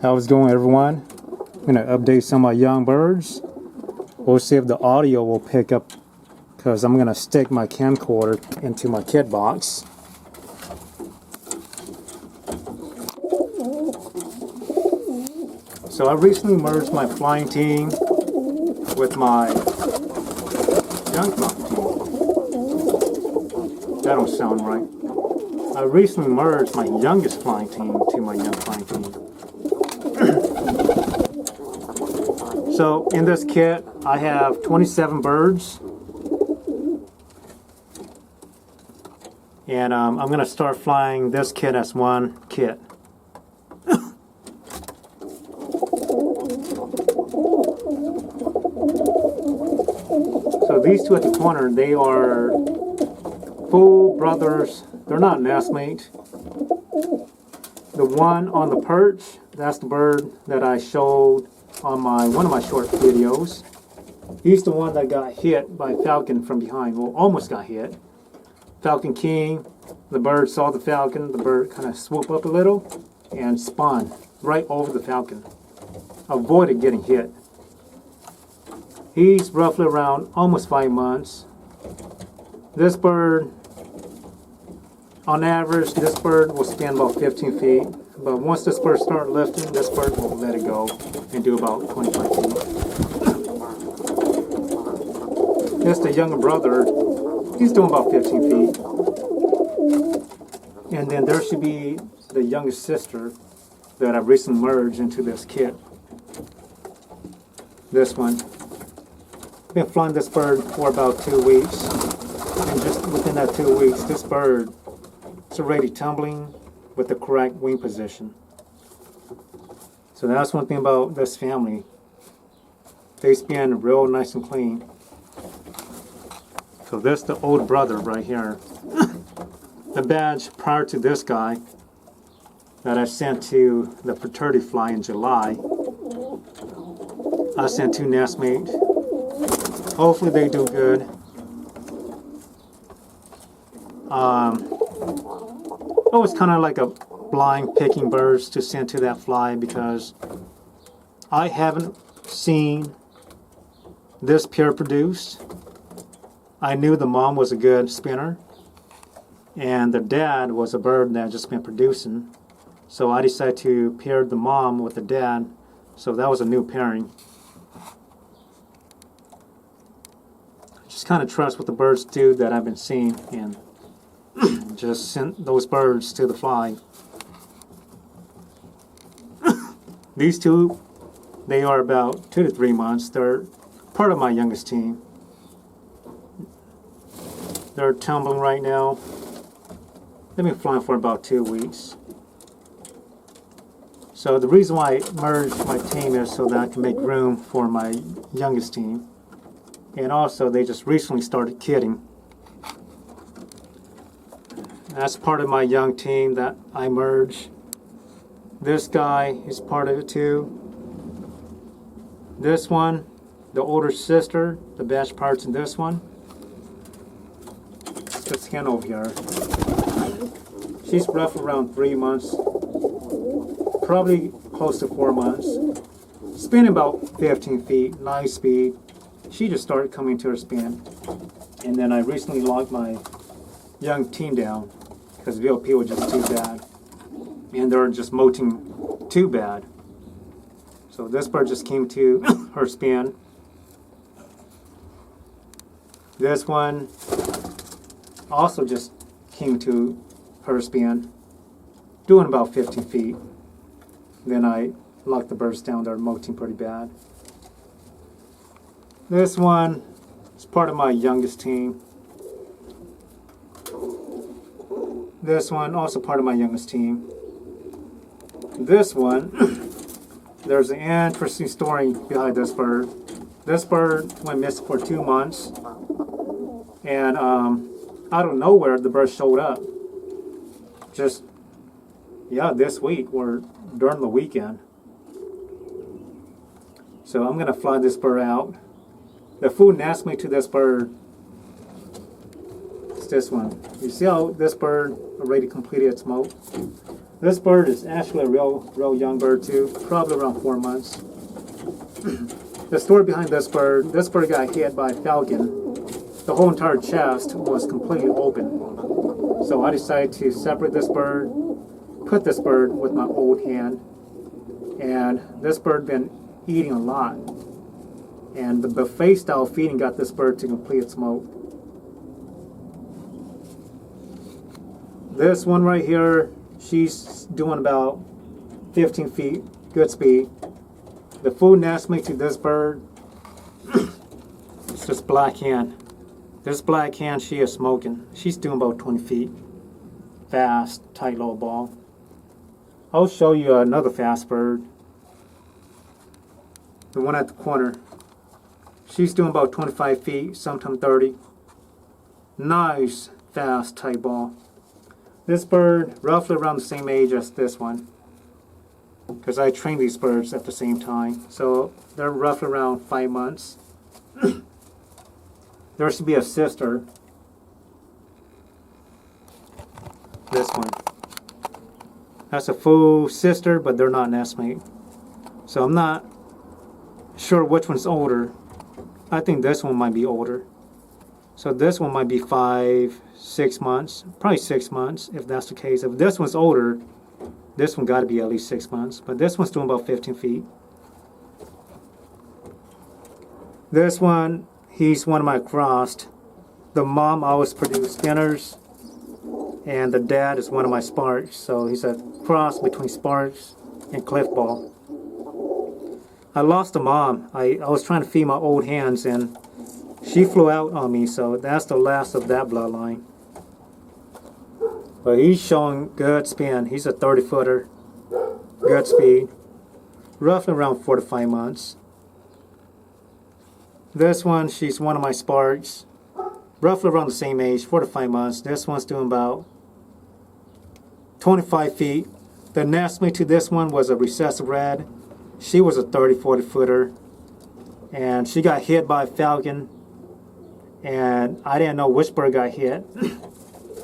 How's it going, everyone? I'm going to update some of my young birds. We'll see if the audio will pick up, because I'm going to stick my camcorder into my kit box. So I recently merged my flying team with my young flying team. That don't sound right. I recently merged my youngest flying team to my young flying team. So in this kit, I have 27 birds. And I'm going to start flying this kit as one kit. So these two at the corner, they are full brothers. They're not nestmates. The one on the perch, that's the bird that I showed on one of my short videos. He's the one that got hit by a falcon from behind. Well, almost got hit. Falcon King, the bird saw the falcon. The bird kind of swooped up a little and spawned right over the falcon. Avoided getting hit. He's roughly around almost 5 months. This bird, on average, this bird will stand about 15 feet. But once this bird starts lifting, this bird will let it go and do about 25 feet. That's the younger brother. He's doing about 15 feet. And then there should be the youngest sister that I recently merged into this kit. This one. Been flying this bird for about 2 weeks. And just within that 2 weeks, this bird is already tumbling with the correct wing position. So that's one thing about this family. They span real nice and clean. So this is the older brother right here. The badge prior to this guy that I sent to the fraternity fly in July. I sent 2 nestmates. Hopefully they do good. It was kind of like a blind picking birds to send to that fly because I haven't seen this pair produced. I knew the mom was a good spinner and the dad was a bird that had just been producing. So I decided to pair the mom with the dad. So that was a new pairing. Just kind of trust what the birds do that I've been seeing and just sent those birds to the fly. These two, they are about 2 to 3 months. They're part of my youngest team. They're tumbling right now. They've been flying for about 2 weeks. So the reason why I merged my team is so that I can make room for my youngest team. And also, they just recently started kidding. That's part of my young team that I merged. This guy is part of it too. This one, the older sister, the best parts in this one. Let's scan over here. She's roughly around 3 months, probably close to 4 months. Spinning about 15 feet, nice speed. She just started coming to her spin. And then I recently locked my young team down because VLP was just too bad. And they're just molting too bad. So this bird just came to her spin. This one also just came to her spin, doing about 15 feet. Then I locked the birds down. They're molting pretty bad. This one is part of my youngest team. This one also part of my youngest team. This one, there's an interesting story behind this bird. This bird went missing for 2 months. And out of nowhere, the bird showed up. Just, this week or during the weekend. So I'm going to fly this bird out. The food nestmate to this bird is this one. You see how this bird already completed its molt? This bird is actually a real young bird too, probably around 4 months. The story behind this bird got hit by a falcon. The whole entire chest was completely open. So I decided to separate this bird, put this bird with my old hand, and this bird been eating a lot. And the buffet style feeding got this bird to complete its molt. This one right here, she's doing about 15 feet, good speed. The food nest mate to this bird is this black hen. This black hen, she is smoking. She's doing about 20 feet. Fast, tight little ball. I'll show you another fast bird. The one at the corner. She's doing about 25 feet, sometimes 30. Nice, fast, tight ball. This bird, roughly around the same age as this one. Because I train these birds at the same time. So they're roughly around 5 months. There should be a sister. This one. That's a full sister, but they're not nestmate. So I'm not sure which one's older. I think this one might be older. So this one might be 5, 6 months. Probably 6 months, if that's the case. If this one's older, this one got to be at least 6 months. But this one's doing about 15 feet. This one, he's one of my crossed. The mom always produced spinners, and the dad is one of my sparks. So he's a cross between sparks and cliffball. I lost the mom. I was trying to feed my old hens, and she flew out on me. So that's the last of that bloodline. But he's showing good spin. He's a 30-footer, good speed, roughly around 4 to 5 months. This one, she's one of my sparks, roughly around the same age, 4 to 5 months. This one's doing about 25 feet. The nestmate to this one was a recessive red. She was a 30, 40-footer, and she got hit by a falcon, and I didn't know which bird got hit.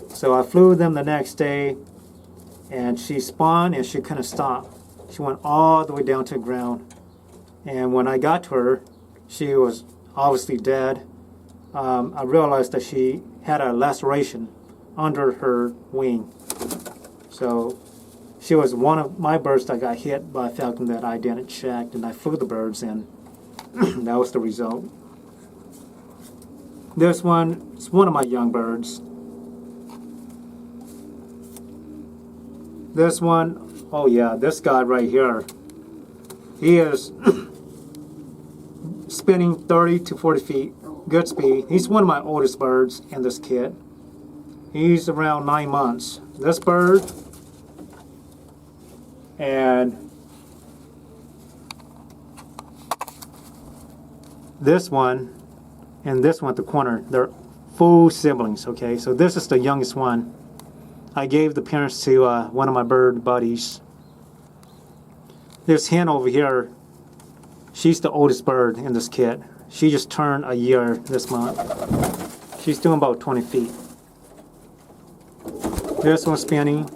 So I flew them the next day, and she spawned and she couldn't stop. She went all the way down to the ground. And when I got to her, she was obviously dead. I realized that she had a laceration under her wing. So she was one of my birds that got hit by a falcon that I didn't check, and I flew the birds, and that was the result. This one is one of my young birds. This one, oh yeah, this guy right here, he is spinning 30 to 40 feet, good speed. He's one of my oldest birds in this kit. He's around 9 months. This bird and this one and this one at the corner, they're full siblings, okay? So this is the youngest one. I gave the parents to one of my bird buddies. This hen over here, she's the oldest bird in this kit. She just turned a year this month. She's doing about 20 feet. This one's spinning.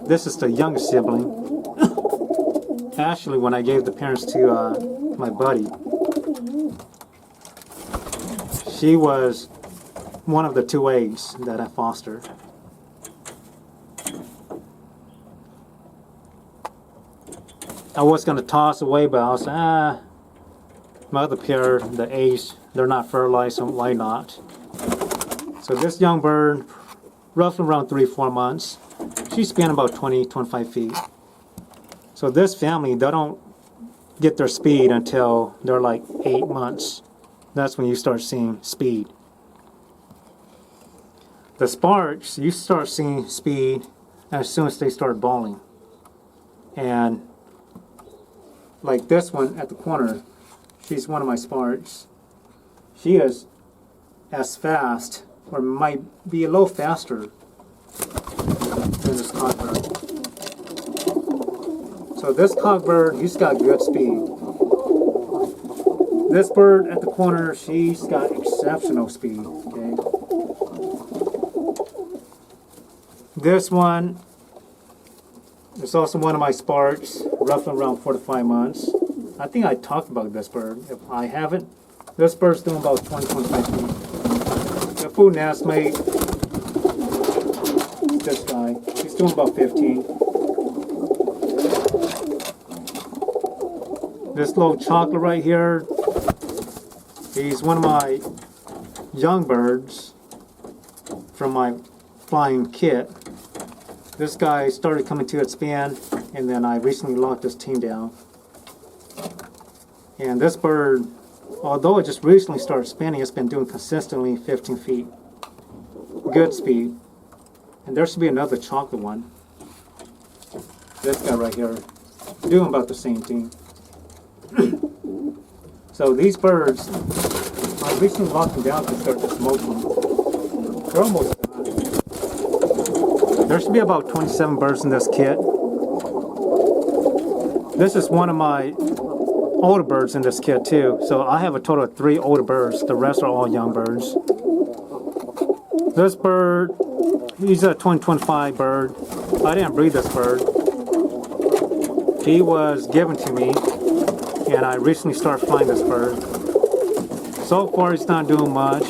This is the youngest sibling. Actually, when I gave the parents to my buddy, she was one of the 2 eggs that I fostered. I was going to toss away, but I was like, my other pair, the eggs, they're not fertilized, so why not? So this young bird, roughly around 3-4 months, she's spinning about 20-25 feet. So this family, they don't get their speed until they're like 8 months. That's when you start seeing speed. The sparks, you start seeing speed as soon as they start balling. And like this one at the corner, she's one of my sparks. She is as fast, or might be a little faster than this cockbird. So this cockbird, he's got good speed. This bird at the corner, she's got exceptional speed. Okay. It's also one of my sparks, roughly around 4 to 5 months. I think I talked about this bird. If I haven't, this bird's doing about 20-25 feet. The full nest mate, this guy, he's doing about 15. This little chocolate right here, he's one of my young birds from my flying kit. This guy started coming to its span, and then I recently locked this team down. And this bird, although it just recently started spinning, it's been doing consistently 15 feet. Good speed. And there should be another chocolate one. This guy right here, doing about the same thing. So these birds, I recently locked them down to start to smoke them. They're almost done. There should be about 27 birds in this kit. This is one of my older birds in this kit too. So I have a total of 3 older birds. The rest are all young birds. This bird, he's a 2025 bird. I didn't breed this bird. He was given to me, and I recently started flying this bird. So far he's not doing much.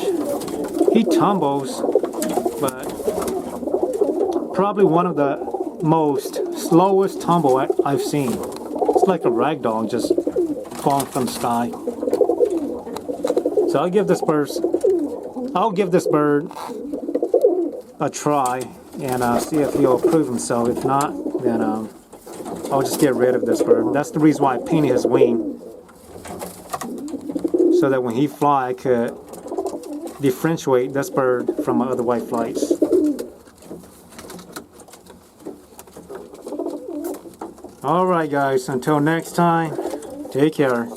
He tumbles, but probably one of the most slowest tumble I've seen. It's like a rag doll just falling from the sky. So I'll give this bird a try and see if he'll prove himself. If not, then I'll just get rid of this bird. That's the reason why I painted his wing, so that when he fly, I could differentiate this bird from my other white flights. Alright guys, until next time, take care.